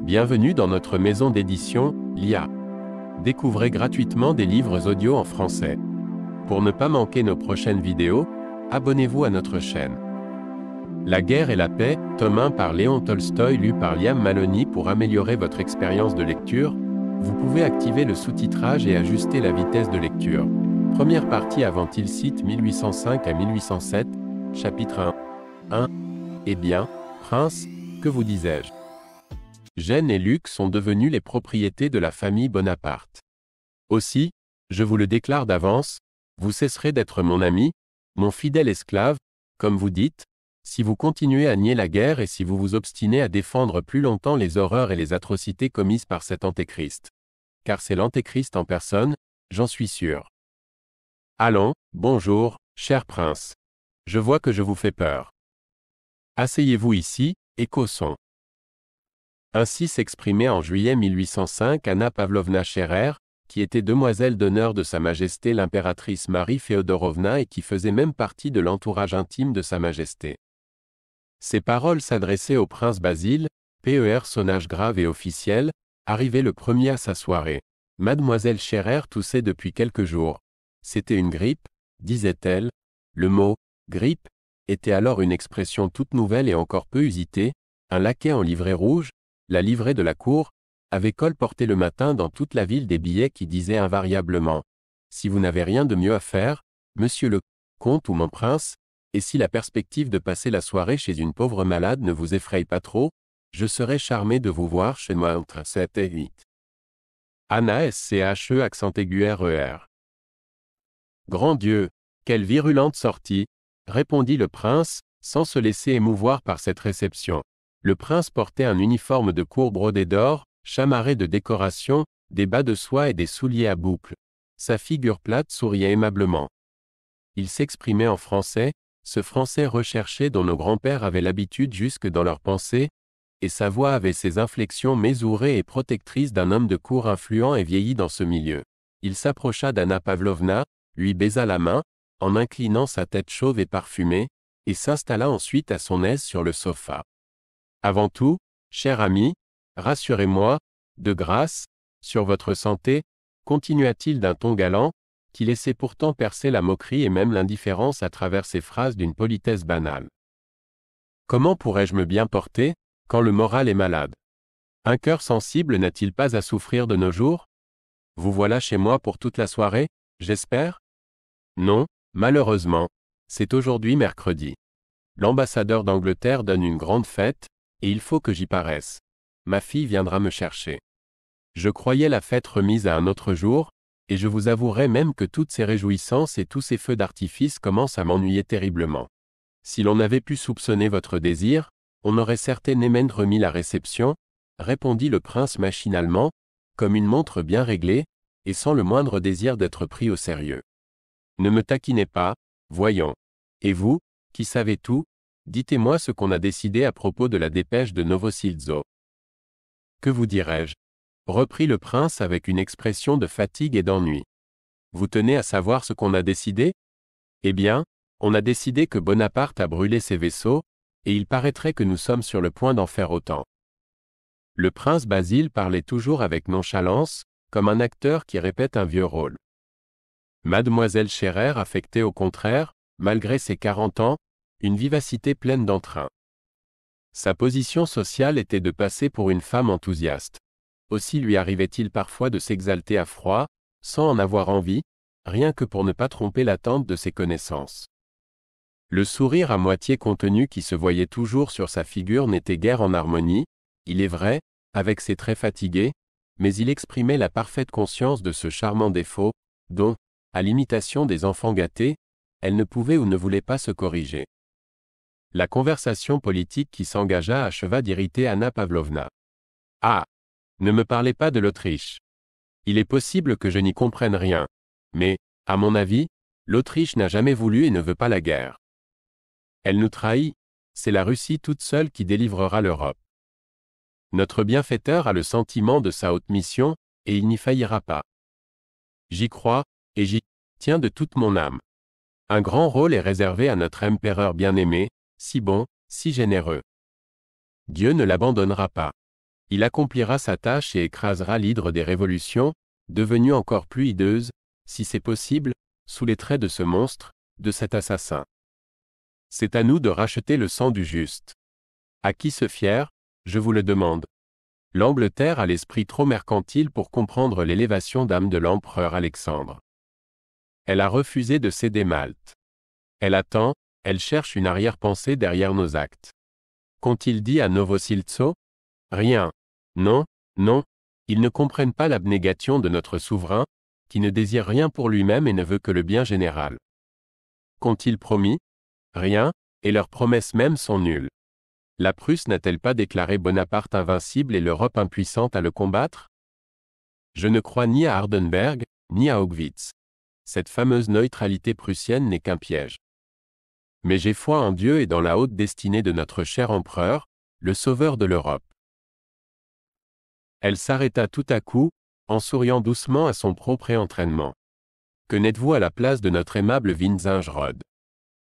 Bienvenue dans notre maison d'édition, l'IA. Découvrez gratuitement des livres audio en français. Pour ne pas manquer nos prochaines vidéos, abonnez-vous à notre chaîne. La guerre et la paix, tome 1 par Léon Tolstoï lu par Liam Maloney. Pour améliorer votre expérience de lecture, vous pouvez activer le sous-titrage et ajuster la vitesse de lecture. Première partie avant Tilsit 1805 à 1807, chapitre 1. Eh bien, prince, que vous disais-je? Jeanne et Luc sont devenus les propriétés de la famille Bonaparte. Aussi, je vous le déclare d'avance, vous cesserez d'être mon ami, mon fidèle esclave, comme vous dites, si vous continuez à nier la guerre et si vous vous obstinez à défendre plus longtemps les horreurs et les atrocités commises par cet antéchrist. Car c'est l'antéchrist en personne, j'en suis sûr. Allons, bonjour, cher prince. Je vois que je vous fais peur. Asseyez-vous ici, et causons. Ainsi s'exprimait en juillet 1805 Anna Pavlovna Scherer, qui était demoiselle d'honneur de Sa Majesté l'impératrice Marie Féodorovna et qui faisait même partie de l'entourage intime de Sa Majesté. Ces paroles s'adressaient au prince Basile, sonnage grave et officiel, arrivé le premier à sa soirée. Mademoiselle Scherer toussait depuis quelques jours. C'était une grippe, disait-elle. Le mot « grippe » était alors une expression toute nouvelle et encore peu usitée. Un laquais en livrée rouge, la livrée de la cour, avait colporté le matin dans toute la ville des billets qui disaient invariablement « Si vous n'avez rien de mieux à faire, monsieur le comte ou mon prince, et si la perspective de passer la soirée chez une pauvre malade ne vous effraie pas trop, je serais charmé de vous voir chez moi entre 7 et 8. » Anna SCHE accent aigu RER. Grand Dieu, quelle virulente sortie, répondit le prince, sans se laisser émouvoir par cette réception. Le prince portait un uniforme de cour brodé d'or, chamarré de décorations, des bas de soie et des souliers à boucles. Sa figure plate souriait aimablement. Il s'exprimait en français, ce français recherché dont nos grands-pères avaient l'habitude jusque dans leurs pensées, et sa voix avait ces inflexions mesurées et protectrices d'un homme de cour influent et vieilli dans ce milieu. Il s'approcha d'Anna Pavlovna, lui baisa la main, en inclinant sa tête chauve et parfumée, et s'installa ensuite à son aise sur le sofa. Avant tout, cher ami, rassurez-moi, de grâce, sur votre santé, continua-t-il d'un ton galant, qui laissait pourtant percer la moquerie et même l'indifférence à travers ses phrases d'une politesse banale. Comment pourrais-je me bien porter, quand le moral est malade? Un cœur sensible n'a-t-il pas à souffrir de nos jours? Vous voilà chez moi pour toute la soirée, j'espère? Non, malheureusement, c'est aujourd'hui mercredi. L'ambassadeur d'Angleterre donne une grande fête, et il faut que j'y paraisse. Ma fille viendra me chercher. Je croyais la fête remise à un autre jour, et je vous avouerai même que toutes ces réjouissances et tous ces feux d'artifice commencent à m'ennuyer terriblement. Si l'on avait pu soupçonner votre désir, on aurait certainement remis la réception, répondit le prince machinalement, comme une montre bien réglée, et sans le moindre désir d'être pris au sérieux. Ne me taquinez pas, voyons. Et vous, qui savez tout, dites-moi ce qu'on a décidé à propos de la dépêche de Novosiltso. Que vous dirais-je? Reprit le prince avec une expression de fatigue et d'ennui. Vous tenez à savoir ce qu'on a décidé? Eh bien, on a décidé que Bonaparte a brûlé ses vaisseaux, et il paraîtrait que nous sommes sur le point d'en faire autant. Le prince Basile parlait toujours avec nonchalance, comme un acteur qui répète un vieux rôle. Mademoiselle Scherer affectait au contraire, malgré ses 40 ans, une vivacité pleine d'entrain. Sa position sociale était de passer pour une femme enthousiaste. Aussi lui arrivait-il parfois de s'exalter à froid, sans en avoir envie, rien que pour ne pas tromper l'attente de ses connaissances. Le sourire à moitié contenu qui se voyait toujours sur sa figure n'était guère en harmonie, il est vrai, avec ses traits fatigués, mais il exprimait la parfaite conscience de ce charmant défaut, dont, à l'imitation des enfants gâtés, elle ne pouvait ou ne voulait pas se corriger. La conversation politique qui s'engagea acheva d'irriter Anna Pavlovna. « Ah! Ne me parlez pas de l'Autriche. Il est possible que je n'y comprenne rien, mais, à mon avis, l'Autriche n'a jamais voulu et ne veut pas la guerre. Elle nous trahit, c'est la Russie toute seule qui délivrera l'Europe. Notre bienfaiteur a le sentiment de sa haute mission, et il n'y faillira pas. J'y crois, et j'y tiens de toute mon âme. Un grand rôle est réservé à notre empereur bien-aimé, si bon, si généreux. Dieu ne l'abandonnera pas. Il accomplira sa tâche et écrasera l'hydre des révolutions, devenue encore plus hideuse, si c'est possible, sous les traits de ce monstre, de cet assassin. C'est à nous de racheter le sang du juste. À qui se fier, je vous le demande. L'Angleterre a l'esprit trop mercantile pour comprendre l'élévation d'âme de l'empereur Alexandre. Elle a refusé de céder Malte. Elle attend, elle cherche une arrière-pensée derrière nos actes. Qu'ont-ils dit à Novosiltso? Rien. Non, non, ils ne comprennent pas l'abnégation de notre souverain, qui ne désire rien pour lui-même et ne veut que le bien général. Qu'ont-ils promis? Rien, et leurs promesses mêmes sont nulles. La Prusse n'a-t-elle pas déclaré Bonaparte invincible et l'Europe impuissante à le combattre? Je ne crois ni à Hardenberg, ni à Auschwitz. Cette fameuse neutralité prussienne n'est qu'un piège. Mais j'ai foi en Dieu et dans la haute destinée de notre cher empereur, le sauveur de l'Europe. Elle s'arrêta tout à coup, en souriant doucement à son propre entraînement. Que n'êtes-vous à la place de notre aimable Wintzingerode?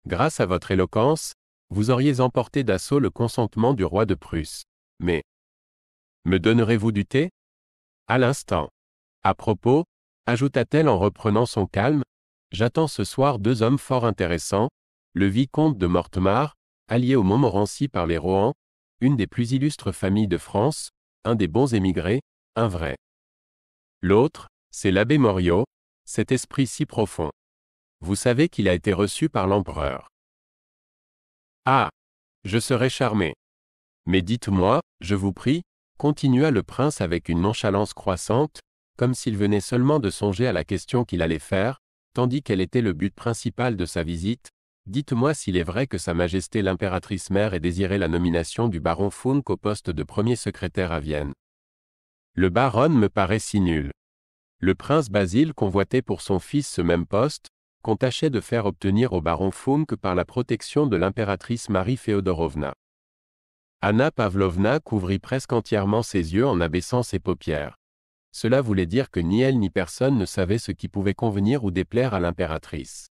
Grâce à votre éloquence, vous auriez emporté d'assaut le consentement du roi de Prusse. Mais me donnerez-vous du thé? À l'instant. À propos, ajouta-t-elle en reprenant son calme, j'attends ce soir 2 hommes fort intéressants, le vicomte de Mortemart, allié aux Montmorency par les Rohan, une des plus illustres familles de France, un des bons émigrés, un vrai. L'autre, c'est l'abbé Moriot, cet esprit si profond. Vous savez qu'il a été reçu par l'empereur. Ah! Je serais charmé. Mais dites-moi, je vous prie, continua le prince avec une nonchalance croissante, comme s'il venait seulement de songer à la question qu'il allait faire, tandis quel était le but principal de sa visite, dites-moi s'il est vrai que Sa Majesté l'impératrice mère ait désiré la nomination du baron Funk au poste de premier secrétaire à Vienne. Le baron me paraît si nul. Le prince Basile convoitait pour son fils ce même poste, qu'on tâchait de faire obtenir au baron Funk par la protection de l'impératrice Marie Féodorovna. Anna Pavlovna couvrit presque entièrement ses yeux en abaissant ses paupières. Cela voulait dire que ni elle ni personne ne savait ce qui pouvait convenir ou déplaire à l'impératrice.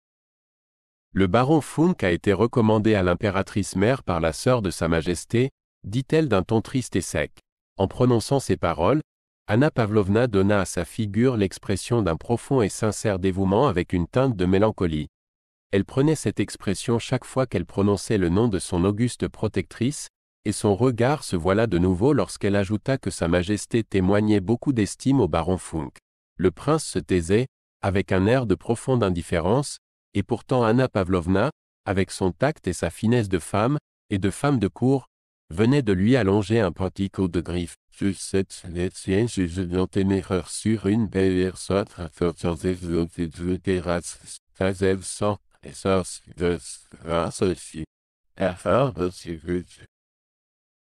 Le baron Funk a été recommandé à l'impératrice mère par la sœur de Sa Majesté, dit-elle d'un ton triste et sec. En prononçant ces paroles, Anna Pavlovna donna à sa figure l'expression d'un profond et sincère dévouement avec une teinte de mélancolie. Elle prenait cette expression chaque fois qu'elle prononçait le nom de son auguste protectrice, et son regard se voila de nouveau lorsqu'elle ajouta que Sa Majesté témoignait beaucoup d'estime au baron Funk. Le prince se taisait, avec un air de profonde indifférence, et pourtant Anna Pavlovna, avec son tact et sa finesse de femme, et de femme de cour, venait de lui allonger un petit coup de griffe. Je sur une belle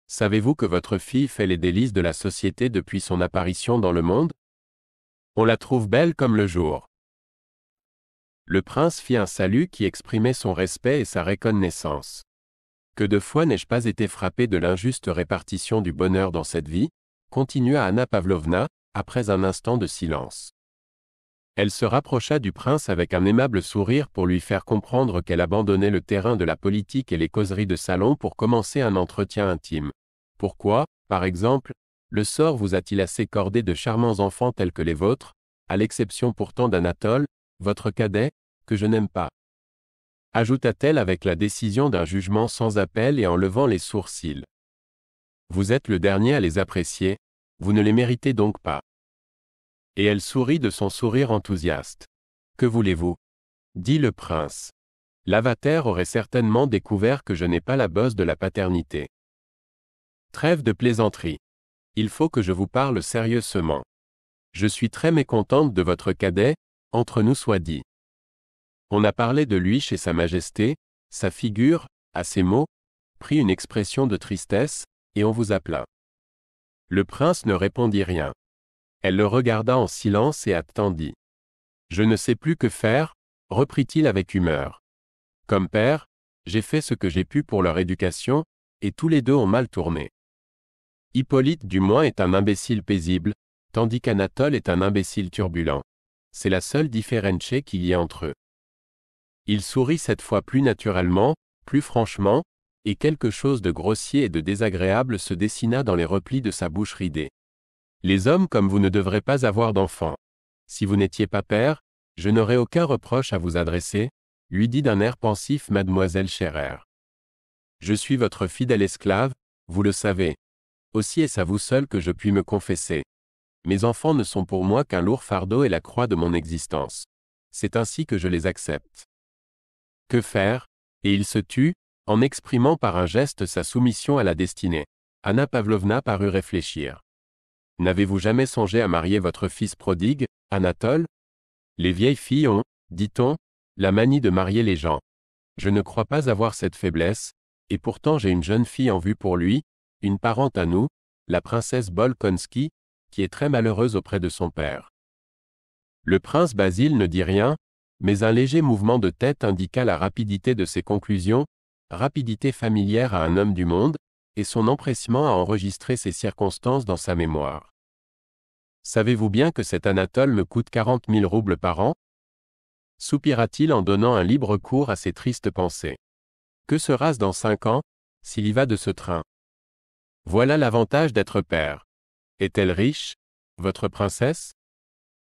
Savez-vous que votre fille fait les délices de la société depuis son apparition dans le monde? On la trouve belle comme le jour. Le prince fit un salut qui exprimait son respect et sa reconnaissance. Que de fois n'ai-je pas été frappé de l'injuste répartition du bonheur dans cette vie, continua Anna Pavlovna, après un instant de silence. Elle se rapprocha du prince avec un aimable sourire pour lui faire comprendre qu'elle abandonnait le terrain de la politique et les causeries de salon pour commencer un entretien intime. Pourquoi, par exemple, le sort vous a-t-il assez cordé de charmants enfants tels que les vôtres, à l'exception pourtant d'Anatole, votre cadet, que je n'aime pas? Ajouta-t-elle avec la décision d'un jugement sans appel et en levant les sourcils. Vous êtes le dernier à les apprécier, vous ne les méritez donc pas. Et elle sourit de son sourire enthousiaste. Que voulez-vous? Dit le prince. Lavater aurait certainement découvert que je n'ai pas la bosse de la paternité. Trêve de plaisanterie. Il faut que je vous parle sérieusement. Je suis très mécontente de votre cadet, entre nous soit dit. On a parlé de lui chez Sa Majesté, sa figure, à ces mots, prit une expression de tristesse, et on vous appela. Le prince ne répondit rien. Elle le regarda en silence et attendit. Je ne sais plus que faire, reprit-il avec humeur. Comme père, j'ai fait ce que j'ai pu pour leur éducation, et tous les deux ont mal tourné. Hippolyte du moins est un imbécile paisible, tandis qu'Anatole est un imbécile turbulent. C'est la seule différence qu'il y ait entre eux. Il sourit cette fois plus naturellement, plus franchement, et quelque chose de grossier et de désagréable se dessina dans les replis de sa bouche ridée. Les hommes comme vous ne devraient pas avoir d'enfants. Si vous n'étiez pas père, je n'aurais aucun reproche à vous adresser, lui dit d'un air pensif mademoiselle Scherer. Je suis votre fidèle esclave, vous le savez. Aussi est-ce à vous seul que je puis me confesser. Mes enfants ne sont pour moi qu'un lourd fardeau et la croix de mon existence. C'est ainsi que je les accepte. Que faire? Et il se tut, en exprimant par un geste sa soumission à la destinée. Anna Pavlovna parut réfléchir. N'avez-vous jamais songé à marier votre fils prodigue, Anatole? Les vieilles filles ont, dit-on, la manie de marier les gens. Je ne crois pas avoir cette faiblesse, et pourtant j'ai une jeune fille en vue pour lui, une parente à nous, la princesse Bolkonsky, qui est très malheureuse auprès de son père. Le prince Basile ne dit rien, mais un léger mouvement de tête indiqua la rapidité de ses conclusions, rapidité familière à un homme du monde, et son empressement à enregistrer ces circonstances dans sa mémoire. Savez-vous bien que cet Anatole me coûte 40 000 roubles par an? Soupira-t-il en donnant un libre cours à ses tristes pensées. Que sera-ce dans 5 ans, s'il y va de ce train? Voilà l'avantage d'être père. Est-elle riche, votre princesse?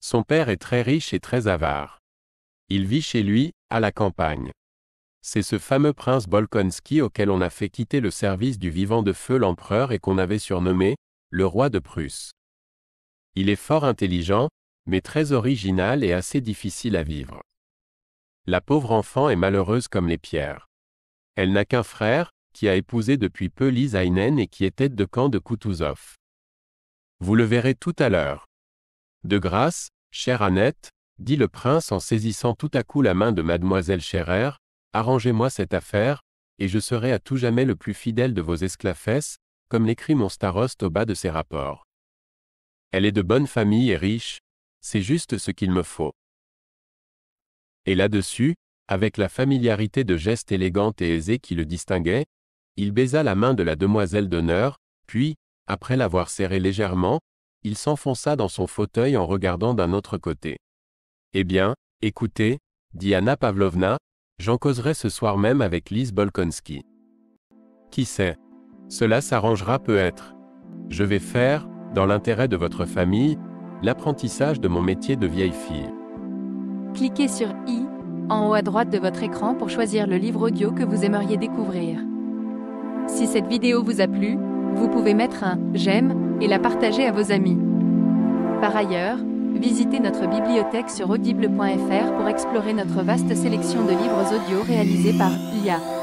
Son père est très riche et très avare. Il vit chez lui, à la campagne. C'est ce fameux prince Bolkonsky auquel on a fait quitter le service du vivant de feu l'empereur et qu'on avait surnommé le roi de Prusse. Il est fort intelligent, mais très original et assez difficile à vivre. La pauvre enfant est malheureuse comme les pierres. Elle n'a qu'un frère, qui a épousé depuis peu Lise Heinen et qui est aide de camp de Koutouzov. Vous le verrez tout à l'heure. De grâce, chère Annette, dit le prince en saisissant tout à coup la main de mademoiselle Scherer, arrangez-moi cette affaire, et je serai à tout jamais le plus fidèle de vos esclavesses, comme l'écrit mon staroste au bas de ses rapports. Elle est de bonne famille et riche, c'est juste ce qu'il me faut. Et là-dessus, avec la familiarité de gestes élégante et aisée qui le distinguait, il baisa la main de la demoiselle d'honneur, puis, après l'avoir serrée légèrement, il s'enfonça dans son fauteuil en regardant d'un autre côté. Eh bien, écoutez, dit Anna Pavlovna, j'en causerai ce soir même avec Lise Bolkonsky. Qui sait? Cela s'arrangera peut-être. Je vais faire, dans l'intérêt de votre famille, l'apprentissage de mon métier de vieille fille. Cliquez sur I, en haut à droite de votre écran pour choisir le livre audio que vous aimeriez découvrir. Si cette vidéo vous a plu, vous pouvez mettre un « j'aime » et la partager à vos amis. Par ailleurs, visitez notre bibliothèque sur audible.fr pour explorer notre vaste sélection de livres audio réalisés par IA.